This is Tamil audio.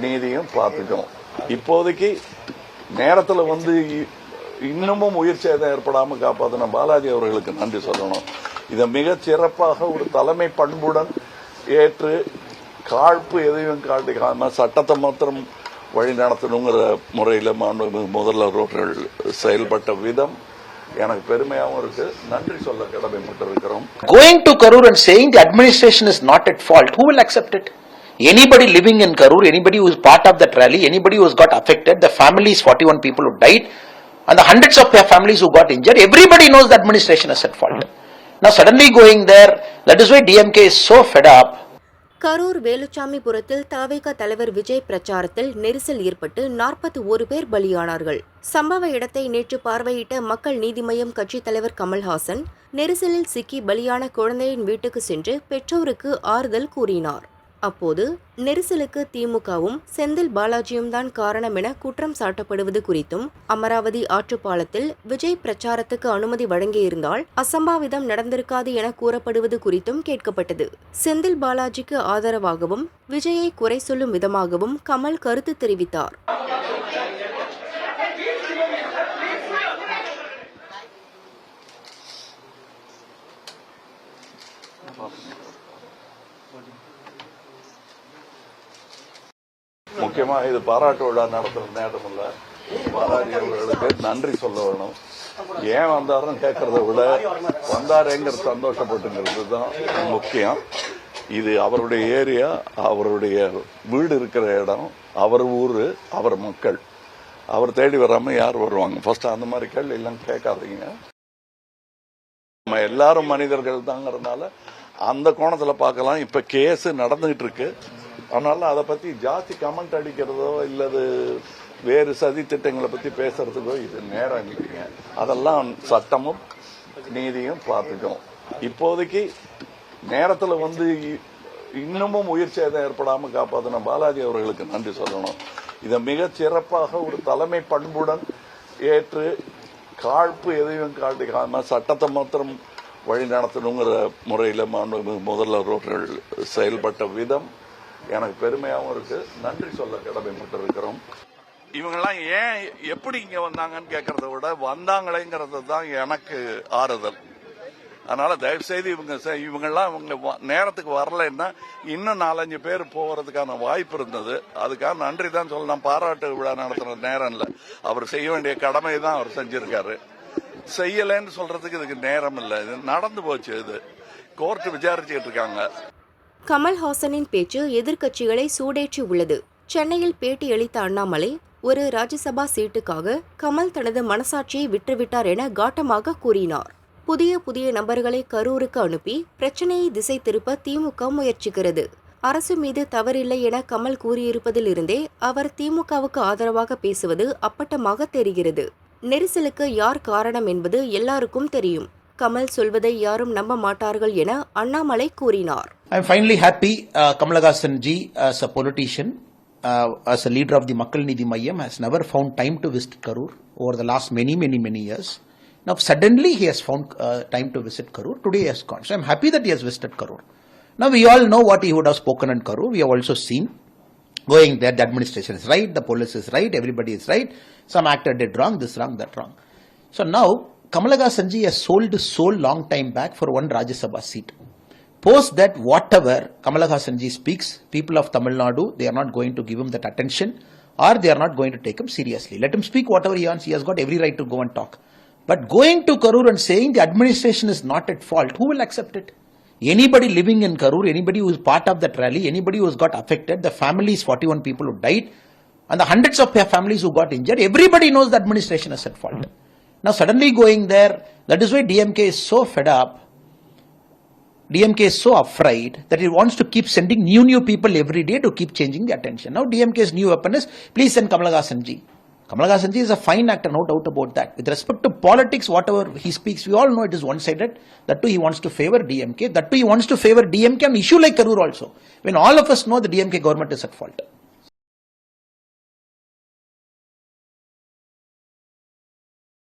நீதியும் பார்த்துக்கும். இப்போதைக்கு நேரத்தில் வந்து இன்னமும் உயிர் சேதம் ஏற்படாமல் காப்பாற்றின பாலாஜி அவர்களுக்கு நன்றி சொல்லணும். இதை மிகச் சிறப்பாக ஒரு தலைமை பண்புடன் ஏற்று காழ்ப்பு எதையும் காட்டிக்காம சட்டத்தை மாத்திரம் வழி நடத்தணுங்கிற முறையில் முதல்வர்கள் செயல்பட்ட விதம் எனக்கு பெருமையாகவும் இருக்கு. நன்றி சொல்ல கடமைப்பட்டிருக்கிறோம். Going to Karur and saying the administration is not at fault, who will accept it? Anybody living in Karur, anybody who is part of that rally, anybody who has got affected, the families, 41 people who died, and the hundreds of their families who got injured, everybody knows the administration is at fault. Now suddenly going there, that is why DMK is so fed up. Karur வேலுச்சாமிபுரத்தில் தவேக தலைவர் விஜய் பிரச்சாரத்தில் நெரிசல் ஏற்பட்டு 41 பேர் பலியானார்கள். சம்பவ இடத்தை நேற்று பார்வையிட்ட மக்கள் நீதி மய்யம் கட்சித் தலைவர் கமல்ஹாசன் நெரிசலில் சிக்கி பலியான குழந்தையின் வீட்டுக்கு சென்று பெற்றோருக்கு ஆறுதல் கூறினார். அப்போது நெரிசலுக்கு திமுகவும் செந்தில் பாலாஜியும் தான் காரணம் என குற்றம் சாட்டப்படுவது குறித்தும், அமராவதி ஆற்றுப்பாலத்தில் விஜய் பிரச்சாரத்துக்கு அனுமதி வழங்கியிருந்தால் அசம்பாவிதம் நடந்திருக்காது என கூறப்படுவது குறித்தும் கேட்கப்பட்டது. செந்தில் பாலாஜிக்கு ஆதரவாகவும் விஜயை குறை சொல்லும் விதமாகவும் கமல் கருத்து தெரிவித்தார். முக்கியமா இது பாராட்டு விழா நடத்துற நேரம் இல்ல. பாலாஜி அவர்களுக்கு நன்றி சொல்ல வேணும். ஏன் வந்தாருன்னு கேட்கறத விட வந்தாருங்கிற சந்தோஷப்பட்டுங்கிறது தான் முக்கியம். இது அவருடைய ஏரியா, அவருடைய வீடு இருக்கிற இடம், அவர் ஊரு, அவர் மக்கள். அவர் தேடி வராம யார் வருவாங்க? ஃபர்ஸ்ட் அந்த மாதிரி கேள்வி எல்லாம் கேட்காதீங்க. நம்ம எல்லாரும் மனிதர்கள் தாங்கிறதுனால அந்த கோணத்துல பார்க்கலாம். இப்ப கேஸ் நடந்துகிட்டு இருக்கு. அதனால அதை பத்தி ஜாஸ்தி கமெண்ட் அடிக்கிறதோ இல்லது வேறு சதி திட்டங்களை பத்தி பேசுறதுக்கோ இது நேரம் இல்லைங்க. அதெல்லாம் சட்டமும் நீதியும் பார்த்துக்கும். இப்போதைக்கு நேரத்தில் வந்து இன்னமும் உயிர் சேதம் ஏற்படாமல் காப்பாற்றின பாலாஜி அவர்களுக்கு நன்றி சொல்லணும். இதை மிகச் சிறப்பாக ஒரு தலைமை பண்புடன் ஏற்று காழ்ப்பு எதையும் காட்டிக்காம சட்டத்தை மாத்திரம் வழி நடத்தணுங்கிற முறையில் முதல்வர்கள் செயல்பட்ட விதம் எனக்கு பெருமையாகவும் இருக்கு. நன்றி சொல்ல கடமைப்பட்டிருக்கிறோம். இவங்கெல்லாம் ஏன் எப்படி இங்க வந்தாங்கன்னு கேட்கறத விட வந்தாங்களேங்கிறது தான் எனக்கு ஆறுதல். அதனால தயவு செய்து இவங்கெல்லாம் இவங்க நேரத்துக்கு வரலைன்னா இன்னும் 4-5 பேர் போகிறதுக்கான வாய்ப்பு இருந்தது. அதுக்காக நன்றி தான் சொல்லலாம். பாராட்டு விழா நடத்துற நேரம் இல்லை. அவர் செய்ய வேண்டிய கடமை தான் அவர் செஞ்சிருக்காரு. செய்யலன்னு சொல்றதுக்கு இதுக்கு நேரம் இல்லை. இது நடந்து போச்சு. இது கோர்ட் விசாரிச்சுட்டு இருக்காங்க. கமல்ஹாசனின் பேச்சு எதிர்க்கட்சிகளை சூடேற்றி உள்ளது. சென்னையில் பேட்டியளித்த அண்ணாமலை, ஒரு ராஜ்யசபா சீட்டுக்காக கமல் தனது மனசாட்சியை விட்டுவிட்டார் என காட்டமாக கூறினார். புதிய நபர்களை கரூருக்கு அனுப்பி பிரச்சனையை திசை திருப்ப திமுக முயற்சிக்கிறது. அரசு மீது தவறில்லை என கமல் கூறியிருப்பதிலிருந்தே அவர் திமுகவுக்கு ஆதரவாக பேசுவது அப்பட்டமாக தெரிகிறது. நெரிசலுக்கு யார் காரணம் என்பது எல்லாருக்கும் தெரியும். கமல் சொல்வதை யாரும் நம்ப மாட்டார்கள் என அண்ணாமலை கூறினார். I am finally happy Kamalhaasan ji as a politician, as a leader of the Makkal Needhi Mayyam has never found time to visit Karur over the last many years. Now suddenly he has found time to visit Karur. Today he has gone. So I am happy that he has visited Karur. Now we all know what he would have spoken in Karur. We have also seen going there, the administration is right, the police is right, everybody is right. Some actor did wrong, this wrong, that wrong. So now Kamalhaasan ji has sold his soul long time back for one Rajya Sabha seat. Post that whatever Kamalhaasan ji speaks, people of Tamil Nadu, they are not going to give him that attention or they are not going to take him seriously. Let him speak whatever he wants. He has got every right to go and talk. But going to Karur and saying the administration is not at fault, who will accept it? Anybody living in Karur, anybody who is part of that rally, anybody who has got affected, the families, 41 people who died, and the hundreds of their families who got injured, everybody knows the administration is at fault. Now suddenly going there, that is why DMK is so fed up. DMK is so afraid that it wants to keep sending new people every day to keep changing the attention. Now DMK's new weapon is, please send Kamalhaasan ji. Kamalhaasan ji is a fine actor, no doubt about that. With respect to politics, whatever he speaks, we all know it is one-sided. That too he wants to favor DMK. That too he wants to favor DMK on an issue like Karur also. When all of us know the DMK government is at fault.